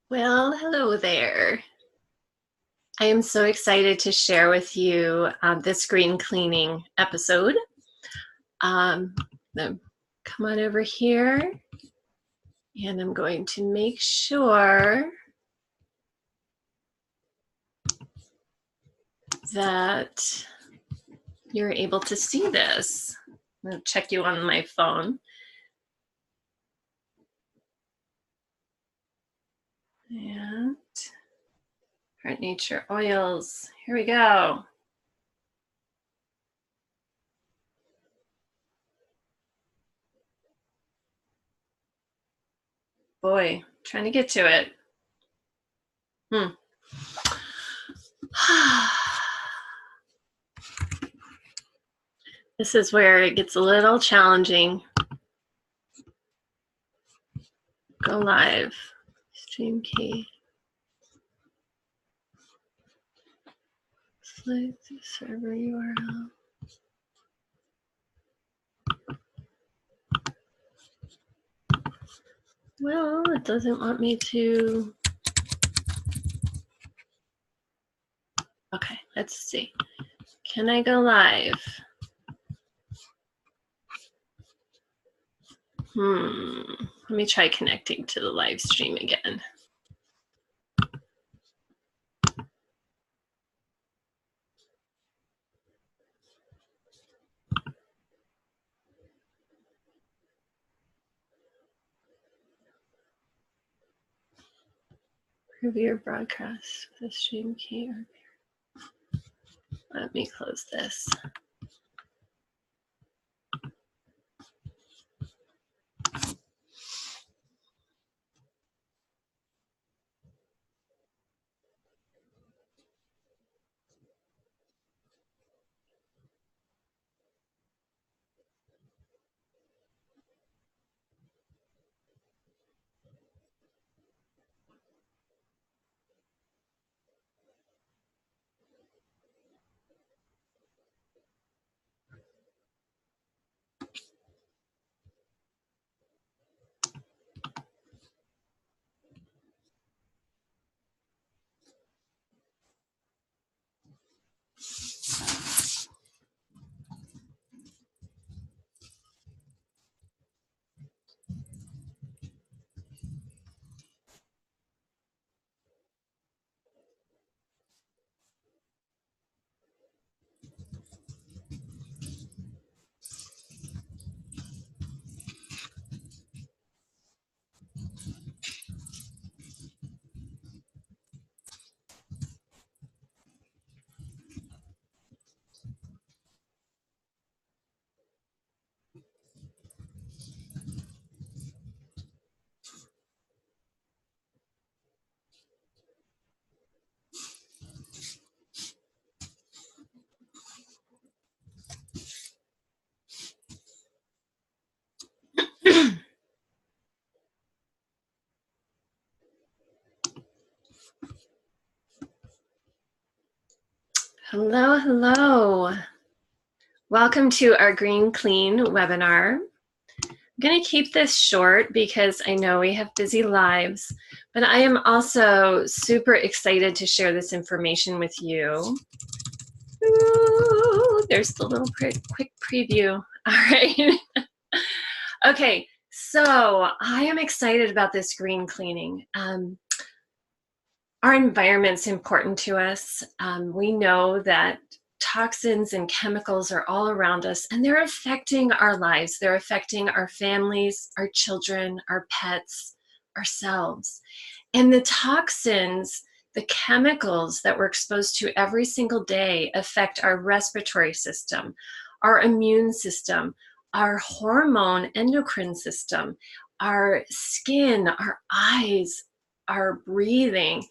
Well, hello there. I am so excited to share with you this screen cleaning episode. Um, come on over here, and I'm going to make sure that you're able to see this. I'm going to check you on my phone. And Heart Nature Oils. Here we go. Boy, trying to get to it. This is where it gets a little challenging. Go live. Stream key. Select the server URL. Well, it doesn't want me to. Okay, let's see. Can I go live? Let me try connecting to the live stream again. Preview broadcast with a stream key. Let me close this. Hello, hello. Welcome to our Green Clean webinar. I'm going to keep this short because I know we have busy lives, but I am also super excited to share this information with you. Ooh, there's the little quick preview. All right. Okay, so I am excited about this green cleaning. Our environment's important to us. We know that toxins and chemicals are all around us, and they're affecting our lives. They're affecting our families, our children, our pets, ourselves. And the toxins, the chemicals that we're exposed to every single day affect our respiratory system, our immune system, our hormone endocrine system, our skin, our eyes, our breathing.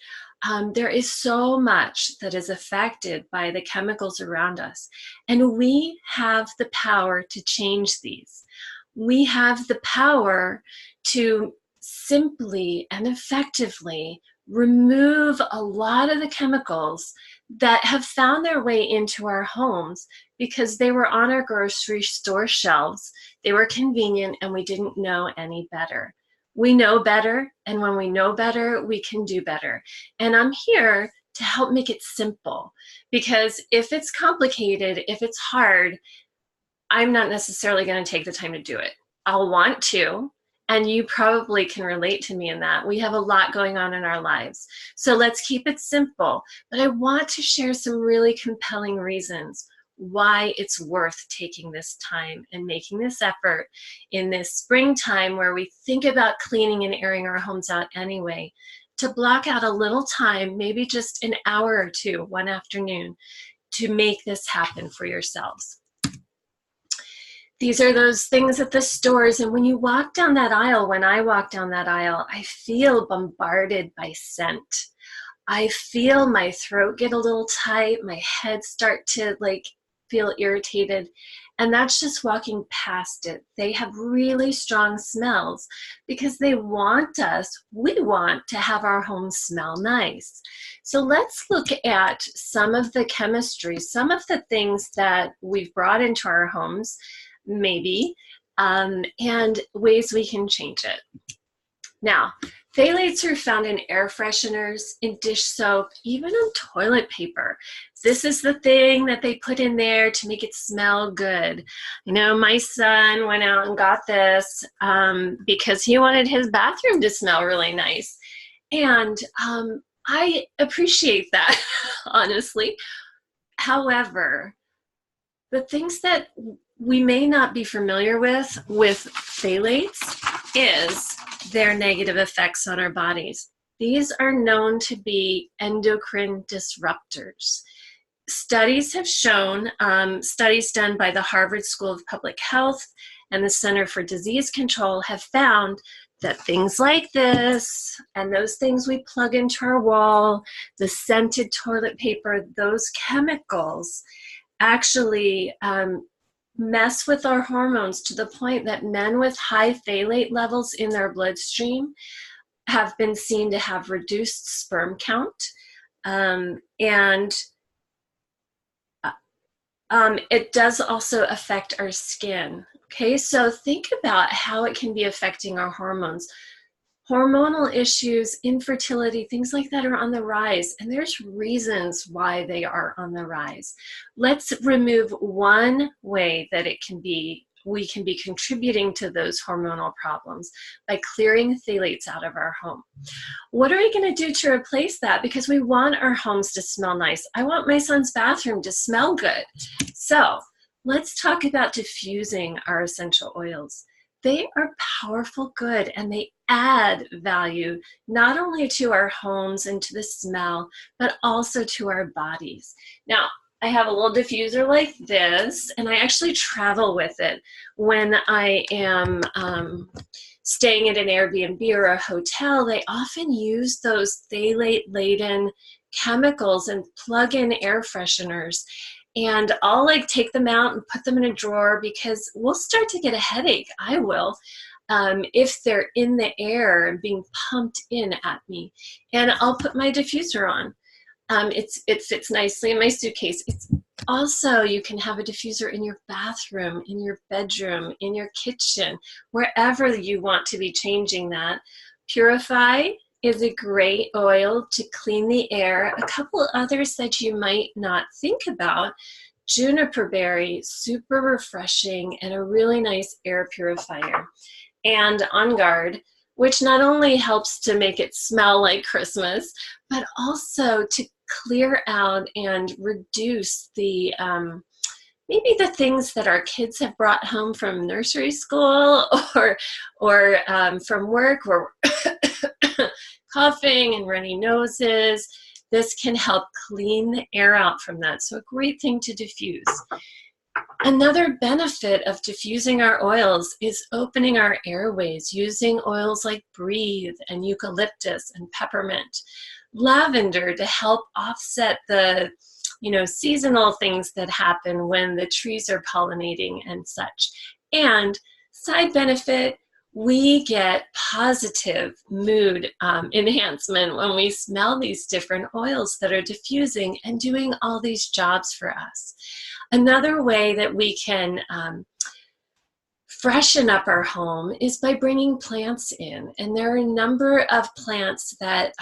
There is so much that is affected by the chemicals around us, and we have the power to change these. We have the power to simply and effectively remove a lot of the chemicals that have found their way into our homes because they were on our grocery store shelves, they were convenient, and we didn't know any better. We know better, and when we know better, we can do better. And I'm here to help make it simple, because if it's complicated, if it's hard, I'm not necessarily going to take the time to do it. I'll want to, and you probably can relate to me in that. We have a lot going on in our lives. So let's keep it simple. But I want to share some really compelling reasons why it's worth taking this time and making this effort in this springtime where we think about cleaning and airing our homes out anyway, to block out a little time, maybe just an hour or two one afternoon, to make this happen for yourselves. These are those things at the stores, and when you walk down that aisle, when I walk down that aisle, I feel bombarded by scent. I feel my throat get a little tight, my head start to feel irritated, and that's just walking past it. They have really strong smells because we want to have our home smell nice. So let's look at some of the chemistry, some of the things that we've brought into our homes, maybe, and ways we can change it. Now, phthalates are found in air fresheners, in dish soap, even on toilet paper. This is the thing that they put in there to make it smell good. You know, my son went out and got this because he wanted his bathroom to smell really nice. And I appreciate that, honestly. However, the things that we may not be familiar with phthalates is their negative effects on our bodies. These are known to be endocrine disruptors. Studies have shown, studies done by the Harvard School of Public Health and the Center for Disease Control have found that things like this and those things we plug into our wall, the scented toilet paper, those chemicals actually mess with our hormones to the point that men with high phthalate levels in their bloodstream have been seen to have reduced sperm count, and it does also affect our skin. Okay, so think about how it can be affecting our hormones. Hormonal issues, infertility, things like that are on the rise, and there's reasons why they are on the rise. Let's remove one way that we can be contributing to those hormonal problems by clearing phthalates out of our home. What are we going to do to replace that? Because we want our homes to smell nice. I want my son's bathroom to smell good. So let's talk about diffusing our essential oils. They are powerful good, and they add value not only to our homes and to the smell, but also to our bodies. Now, I have a little diffuser like this, and I actually travel with it when I am staying at an Airbnb or a hotel. They often use those phthalate-laden chemicals and plug-in air fresheners. And I'll take them out and put them in a drawer because we'll start to get a headache. I will, if they're in the air and being pumped in at me. And I'll put my diffuser on. It fits nicely in my suitcase. It's also, you can have a diffuser in your bathroom, in your bedroom, in your kitchen, wherever you want to be changing that. Purify is a great oil to clean the air. A couple others that you might not think about: juniper berry, super refreshing and a really nice air purifier. And On Guard, which not only helps to make it smell like Christmas, but also to clear out and reduce the maybe the things that our kids have brought home from nursery school or from work, or coughing and runny noses. This can help clean the air out from that. So a great thing to diffuse. Another benefit of diffusing our oils is opening our airways, using oils like Breathe and eucalyptus and peppermint. Lavender to help offset the seasonal things that happen when the trees are pollinating and such. And side benefit, we get positive mood enhancement when we smell these different oils that are diffusing and doing all these jobs for us. Another way that we can freshen up our home is by bringing plants in. And there are a number of plants that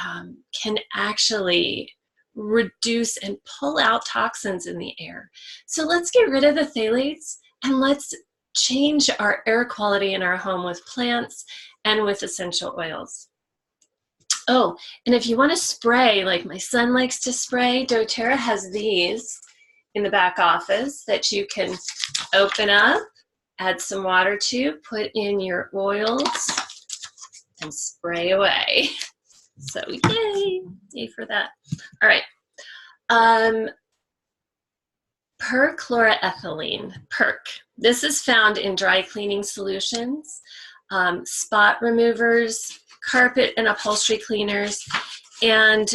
can actually reduce and pull out toxins in the air. So let's get rid of the phthalates and let's change our air quality in our home with plants and with essential oils. Oh, and if you want to spray, like my son likes to spray, doTERRA has these in the back office that you can open up, add some water to, put in your oils, and spray away. So yay for that. All right. Perchloroethylene, PERC. This is found in dry cleaning solutions, spot removers, carpet and upholstery cleaners, and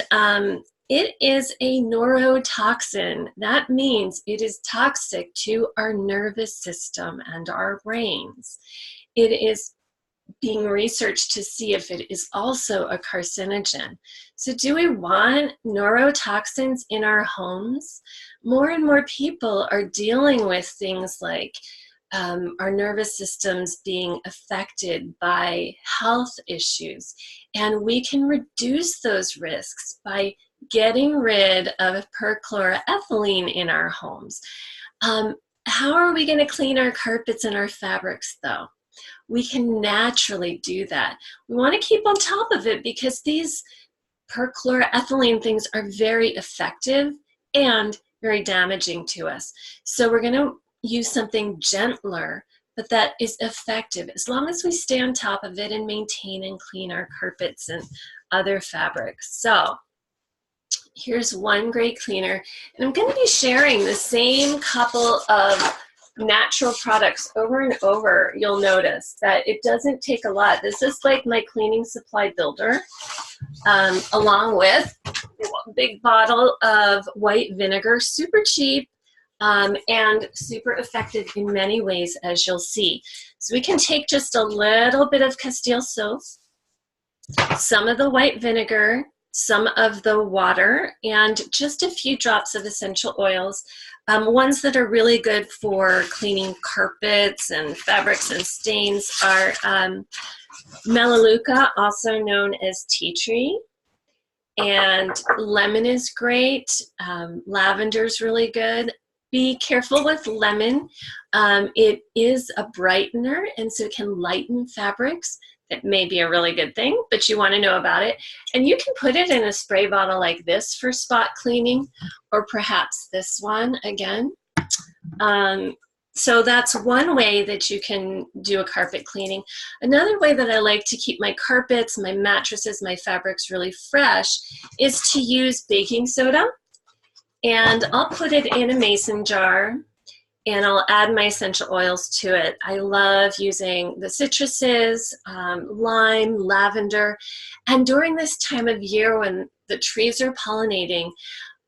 it is a neurotoxin. That means it is toxic to our nervous system and our brains. It is being researched to see if it is also a carcinogen. So do we want neurotoxins in our homes? More and more people are dealing with things like our nervous systems being affected by health issues. And we can reduce those risks by getting rid of perchloroethylene in our homes. How are we going to clean our carpets and our fabrics, though? We can naturally do that. We want to keep on top of it because these perchloroethylene things are very effective and very damaging to us. So we're going to use something gentler, but that is effective as long as we stay on top of it and maintain and clean our carpets and other fabrics. So here's one great cleaner, and I'm going to be sharing the same couple of natural products over and over. You'll notice that it doesn't take a lot. This is like my cleaning supply builder, along with a big bottle of white vinegar, super cheap and super effective in many ways, as you'll see. So we can take just a little bit of Castile soap, some of the white vinegar, some of the water, and just a few drops of essential oils. Ones that are really good for cleaning carpets and fabrics and stains are Melaleuca, also known as tea tree, and lemon is great. Lavender is really good. Be careful with lemon. It is a brightener, and so it can lighten fabrics. That may be a really good thing, but you want to know about it. And you can put it in a spray bottle like this for spot cleaning, or perhaps this one again. So that's one way that you can do a carpet cleaning. Another way that I like to keep my carpets, my mattresses, my fabrics really fresh is to use baking soda. And I'll put it in a mason jar, and I'll add my essential oils to it. I love using the citruses, lime, lavender, and during this time of year when the trees are pollinating,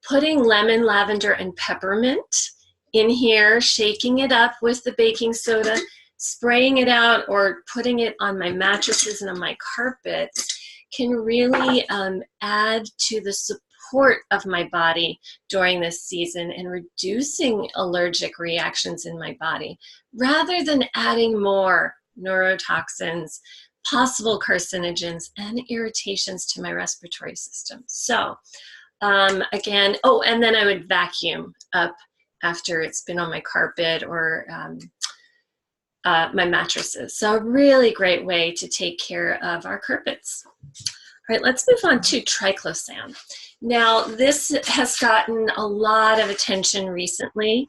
putting lemon, lavender, and peppermint in here, shaking it up with the baking soda, spraying it out, or putting it on my mattresses and on my carpets can really add to the support of my body during this season and reducing allergic reactions in my body, rather than adding more neurotoxins, possible carcinogens, and irritations to my respiratory system. So again, oh, and then I would vacuum up after it's been on my carpet or my mattresses. So a really great way to take care of our carpets. All right, let's move on to Triclosan. Now, this has gotten a lot of attention recently.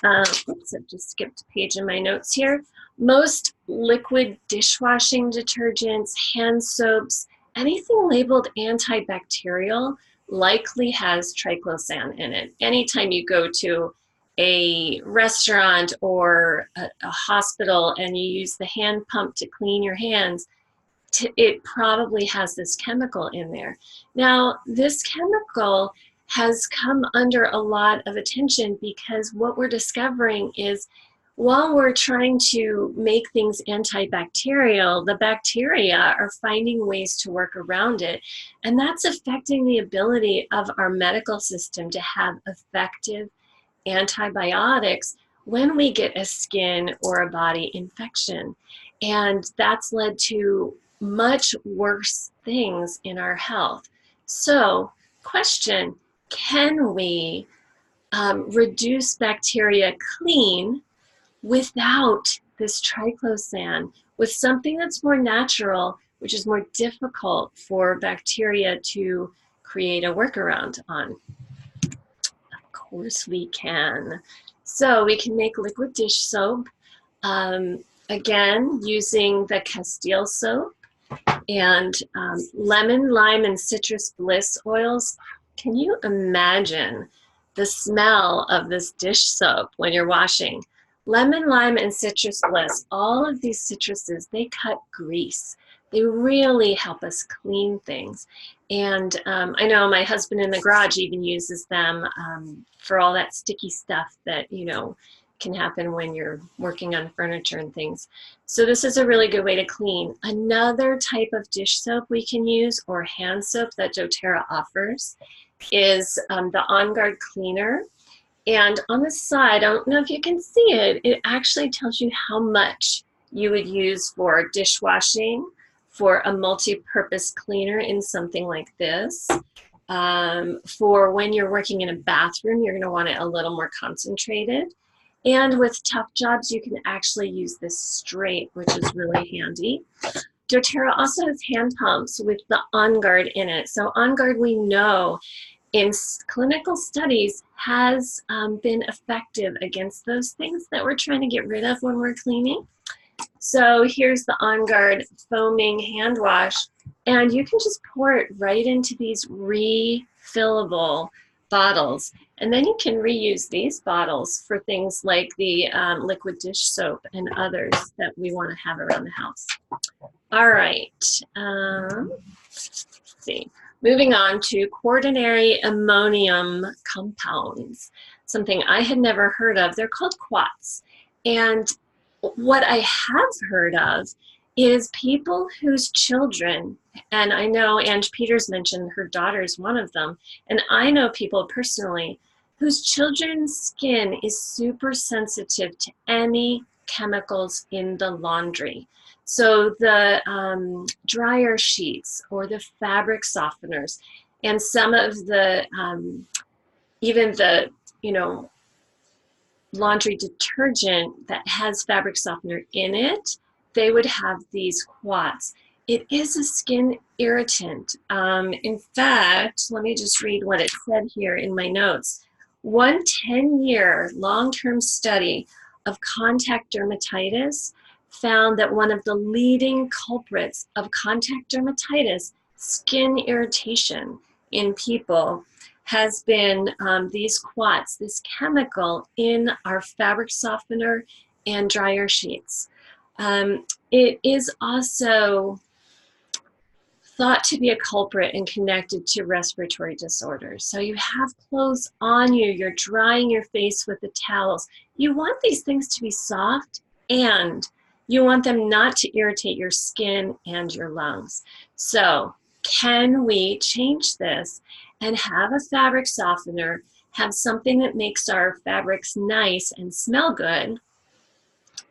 Oops, I've just skipped a page in my notes here. Most liquid dishwashing detergents, hand soaps, anything labeled antibacterial likely has Triclosan in it. Anytime you go to a restaurant or a hospital and you use the hand pump to clean your hands, it probably has this chemical in there. Now, this chemical has come under a lot of attention because what we're discovering is while we're trying to make things antibacterial, the bacteria are finding ways to work around it. And that's affecting the ability of our medical system to have effective antibiotics when we get a skin or a body infection. And that's led to much worse things in our health. So, question, can we reduce bacteria clean without this triclosan, with something that's more natural, which is more difficult for bacteria to create a workaround on? Of course we can. So we can make liquid dish soap, again, using the Castile soap and lemon, lime, and citrus bliss oils. Can you imagine the smell of this dish soap when you're washing? Lemon, lime, and citrus bliss, all of these citruses, they cut grease. They really help us clean things. And I know my husband in the garage even uses them for all that sticky stuff that, you know, can happen when you're working on furniture and things. So this is a really good way to clean. Another type of dish soap we can use, or hand soap that doTERRA offers, is the On Guard Cleaner. And on the side, I don't know if you can see it, it actually tells you how much you would use for dishwashing, for a multi-purpose cleaner in something like this. For when you're working in a bathroom, you're going to want it a little more concentrated. And with tough jobs, you can actually use this straight, which is really handy. doTERRA also has hand pumps with the On Guard in it. So On Guard, we know in clinical studies, has been effective against those things that we're trying to get rid of when we're cleaning. So here's the On Guard foaming hand wash, and you can just pour it right into these refillable bottles. And then you can reuse these bottles for things like the liquid dish soap and others that we want to have around the house. All right, let's see. Moving on to quaternary ammonium compounds, something I had never heard of. They're called Quats. And what I have heard of is people whose children, and I know Ange Peters mentioned her daughter is one of them, and I know people personally whose children's skin is super sensitive to any chemicals in the laundry. So the dryer sheets or the fabric softeners and some of the, even the, you know, laundry detergent that has fabric softener in it, they would have these Quats. It is a skin irritant. In fact, let me just read what it said here in my notes. One 10-year long-term study of contact dermatitis found that one of the leading culprits of contact dermatitis, skin irritation in people, has been these Quats, this chemical in our fabric softener and dryer sheets. It is also thought to be a culprit and connected to respiratory disorders. So you have clothes on you, you're drying your face with the towels. You want these things to be soft, and you want them not to irritate your skin and your lungs. So can we change this and have a fabric softener, have something that makes our fabrics nice and smell good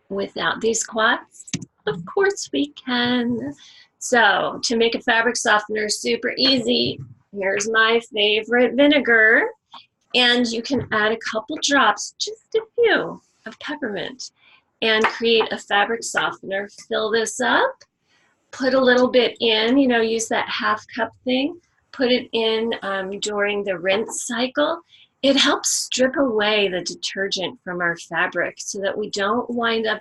without these Quats? Of course we can. So to make a fabric softener super easy, here's my favorite vinegar. And you can add a couple drops, just a few, of peppermint and create a fabric softener. Fill this up, put a little bit in, you know, use that half cup thing, put it in during the rinse cycle. It helps strip away the detergent from our fabric so that we don't wind up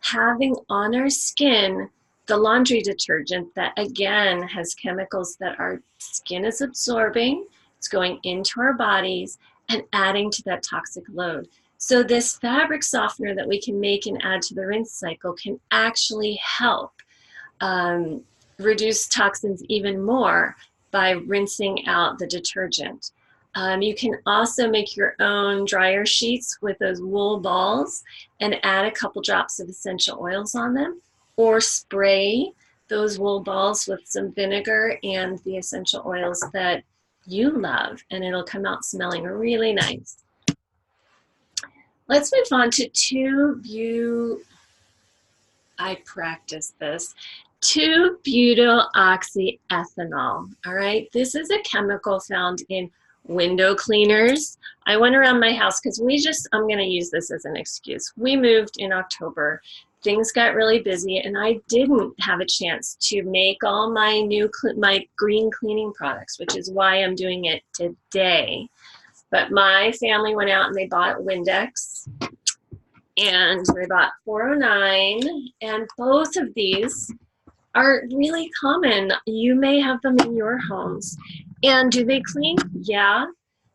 having on our skin the laundry detergent that, again, has chemicals that our skin is absorbing. It's going into our bodies and adding to that toxic load. So this fabric softener that we can make and add to the rinse cycle can actually help reduce toxins even more by rinsing out the detergent. You can also make your own dryer sheets with those wool balls and add a couple drops of essential oils on them, or spray those wool balls with some vinegar and the essential oils that you love, and it'll come out smelling really nice. Let's move on to I practiced this. 2-butyl-oxyethanol. All right, this is a chemical found in window cleaners. I went around my house because I'm going to use this as an excuse. We moved in October. Things got really busy and I didn't have a chance to make all my my green cleaning products, which is why I'm doing it today. But my family went out and they bought Windex and they bought 409, and both of these are really common. You may have them in your homes. And do they clean? Yeah.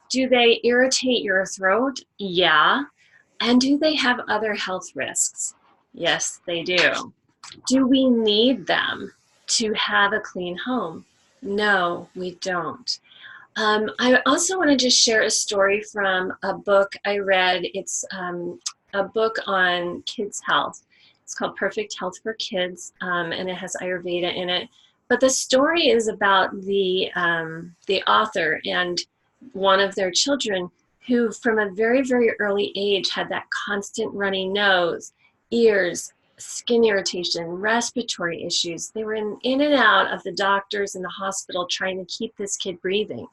Do they irritate your throat? Yeah. And do they have other health risks? Yes, they do. Do we need them to have a clean home? No, we don't. I also want to just share a story from a book I read. It's a book on kids' health. It's called Perfect Health for Kids, and it has Ayurveda in it. But the story is about the author and one of their children who, from a very, very early age, had that constant runny nose, ears, skin irritation, respiratory issues. They were in and out of the doctors and the hospital trying to keep this kid breathing.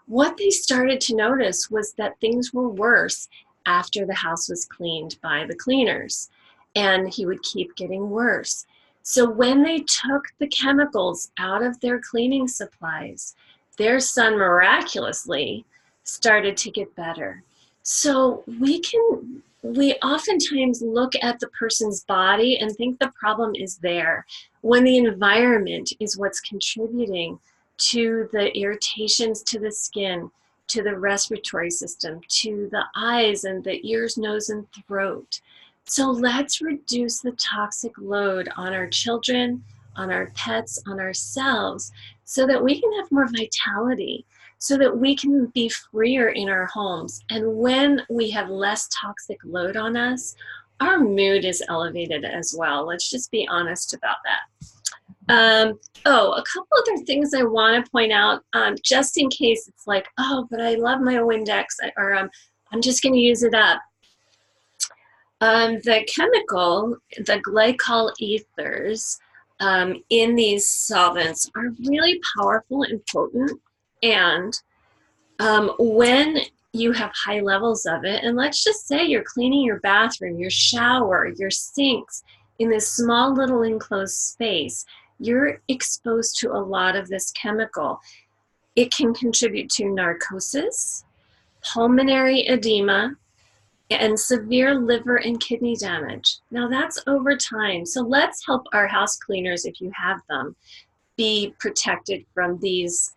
What they started to notice was that things were worse after the house was cleaned by the cleaners, and he would keep getting worse. So when they took the chemicals out of their cleaning supplies, their son miraculously started to get better. So we oftentimes look at the person's body and think the problem is there, when the environment is what's contributing to the irritations to the skin, to the respiratory system, to the eyes and the ears, nose, and throat. So let's reduce the toxic load on our children, on our pets, on ourselves, so that we can have more vitality, so that we can be freer in our homes. And when we have less toxic load on us, our mood is elevated as well. Let's just be honest about that. A couple other things I want to point out, just in case it's like, oh, but I love my Windex, or I'm just going to use it up. The chemical, the glycol ethers in these solvents are really powerful and potent. And when you have high levels of it, and let's just say you're cleaning your bathroom, your shower, your sinks in this small little enclosed space, you're exposed to a lot of this chemical. It can contribute to narcosis, pulmonary edema, and severe liver and kidney damage. Now that's over time. So let's help our house cleaners, if you have them, be protected from these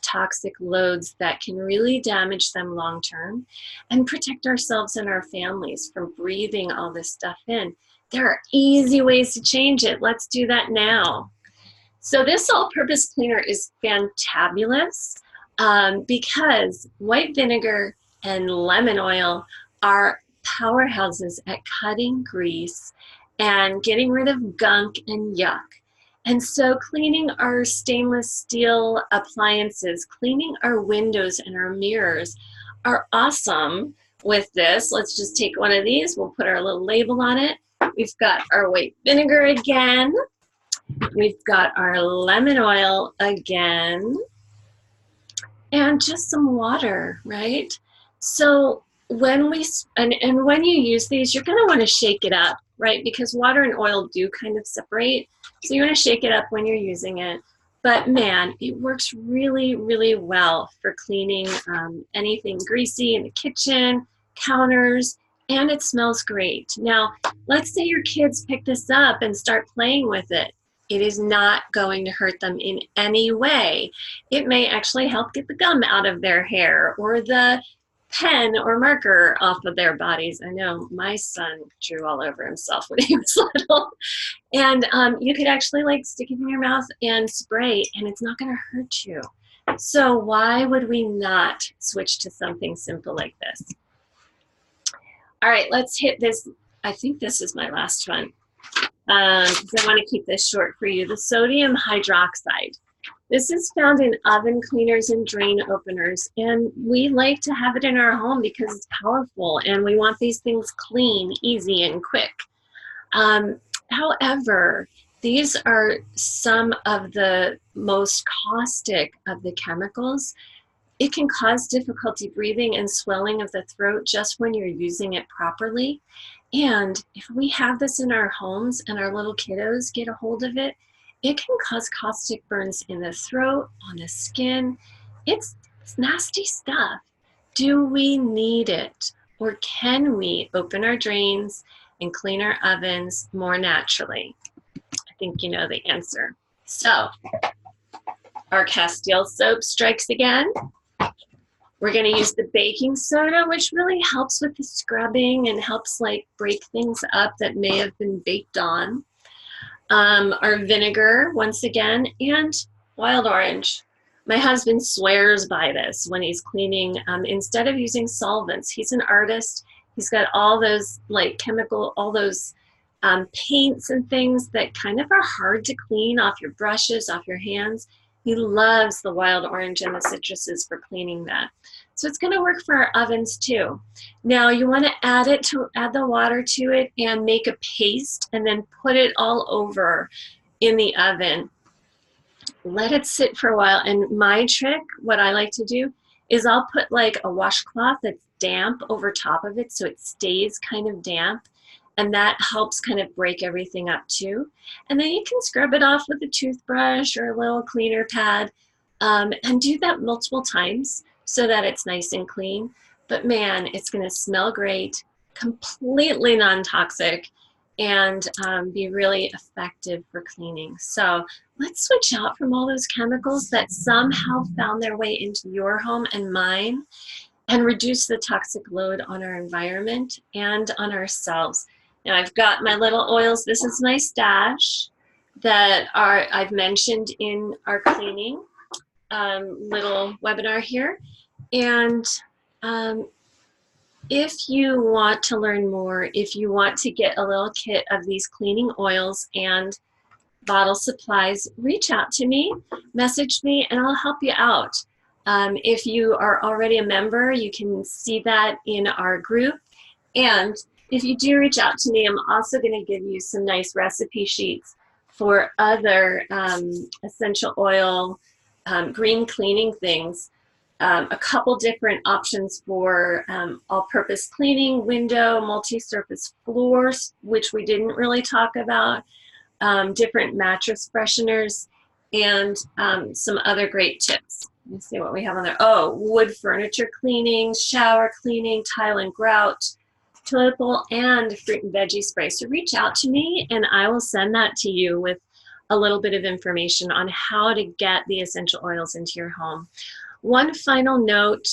toxic loads that can really damage them long term, and protect ourselves and our families from breathing all this stuff in. There are easy ways to change it. Let's do that now. So this all-purpose cleaner is fantabulous because white vinegar and lemon oil are powerhouses at cutting grease and getting rid of gunk and yuck. And so cleaning our stainless steel appliances, cleaning our windows and our mirrors are awesome with this. Let's just take one of these. We'll put our little label on it. We've got our white vinegar again. We've got our lemon oil again. And just some water, right? So when when you use these, you're going to want to shake it up, right? Because water and oil do kind of separate. So you want to shake it up when you're using it. But man, it works really, really well for cleaning anything greasy in the kitchen, counters, and it smells great. Now, let's say your kids pick this up and start playing with it. It is not going to hurt them in any way. It may actually help get the gum out of their hair or the pen or marker off of their bodies. I know my son drew all over himself when he was little. And you could actually like stick it in your mouth and spray, and it's not going to hurt you. So why would we not switch to something simple like this? All right, let's hit this. I think this is my last one. I want to keep this short for you. The sodium hydroxide. This is found in oven cleaners and drain openers, and we like to have it in our home because it's powerful and we want these things clean, easy, and quick. Um, However, these are some of the most caustic of the chemicals. It can cause difficulty breathing and swelling of the throat just when you're using it properly. And if we have this in our homes and our little kiddos get a hold of it, it can cause caustic burns in the throat, on the skin. It's nasty stuff. Do we need it? Or can we open our drains and clean our ovens more naturally? I think you know the answer. So, our Castile soap strikes again. We're going to use the baking soda, which really helps with the scrubbing and helps like break things up that may have been baked on. Our vinegar, once again, and wild orange. My husband swears by this when he's cleaning. Instead of using solvents, he's an artist. He's got all those like chemical, all those paints and things that kind of are hard to clean off your brushes, off your hands. He loves the wild orange and the citruses for cleaning that. So it's going to work for our ovens too. Now you want to add the water to it and make a paste and then put it all over in the oven. Let it sit for a while. And my trick, what I like to do, is I'll put like a washcloth that's damp over top of it so it stays kind of damp. And that helps kind of break everything up too. And then you can scrub it off with a toothbrush or a little cleaner pad, and do that multiple times so that it's nice and clean. But man, it's gonna smell great, completely non-toxic, and be really effective for cleaning. So let's switch out from all those chemicals that somehow found their way into your home and mine, and reduce the toxic load on our environment and on ourselves. Now I've got my little oils. This is my stash that I've mentioned in our cleaning little webinar here. And if you want to learn more, if you want to get a little kit of these cleaning oils and bottle supplies, reach out to me, message me, and I'll help you out. If you are already a member, you can see that in our group. And if you do reach out to me, I'm also going to give you some nice recipe sheets for other essential oil, green cleaning things. A couple different options for all-purpose cleaning, window, multi-surface floors, which we didn't really talk about, different mattress fresheners, and some other great tips. Let me see what we have on there. Oh, wood furniture cleaning, shower cleaning, tile and grout, toilet bowl, and fruit and veggie spray. So reach out to me and I will send that to you with a little bit of information on how to get the essential oils into your home. One final note,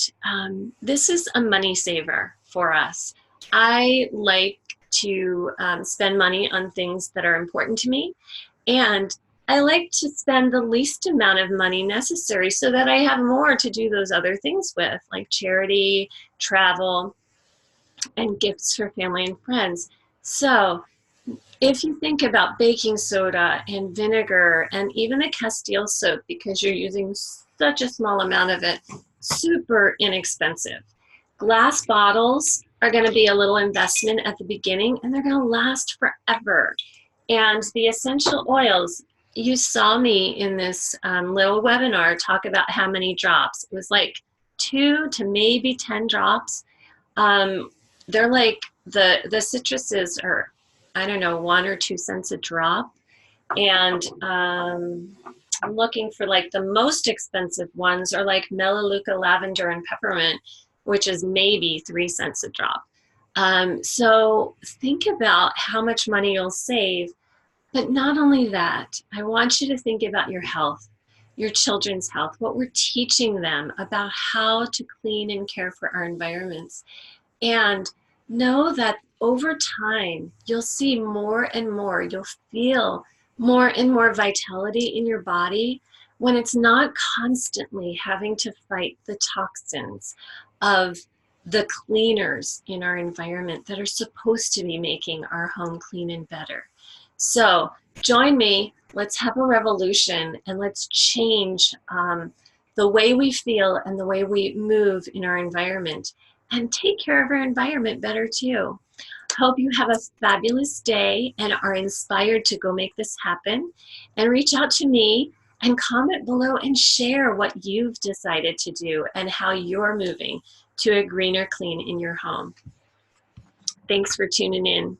this is a money saver for us. I like to spend money on things that are important to me, and I like to spend the least amount of money necessary so that I have more to do those other things with, like charity, travel, and gifts for family and friends. So if you think about baking soda and vinegar and even the Castile soap, because you're using such a small amount of it, super inexpensive. Glass bottles are going to be a little investment at the beginning, and they're going to last forever. And the essential oils, you saw me in this little webinar talk about how many drops. It was like 2 to maybe 10 drops. They're like the citruses are, I don't know, 1 or 2 cents a drop. And I'm looking for like the most expensive ones are like Melaleuca, lavender, and peppermint, which is maybe 3 cents a drop. So think about how much money you'll save. But not only that, I want you to think about your health, your children's health, what we're teaching them about how to clean and care for our environments. And know that over time, you'll see more and more, you'll feel more and more vitality in your body when it's not constantly having to fight the toxins of the cleaners in our environment that are supposed to be making our home clean and better. So join me. Let's have a revolution and let's change the way we feel and the way we move in our environment and take care of our environment better too. Hope you have a fabulous day and are inspired to go make this happen. And reach out to me and comment below and share what you've decided to do and how you're moving to a greener clean in your home. Thanks for tuning in.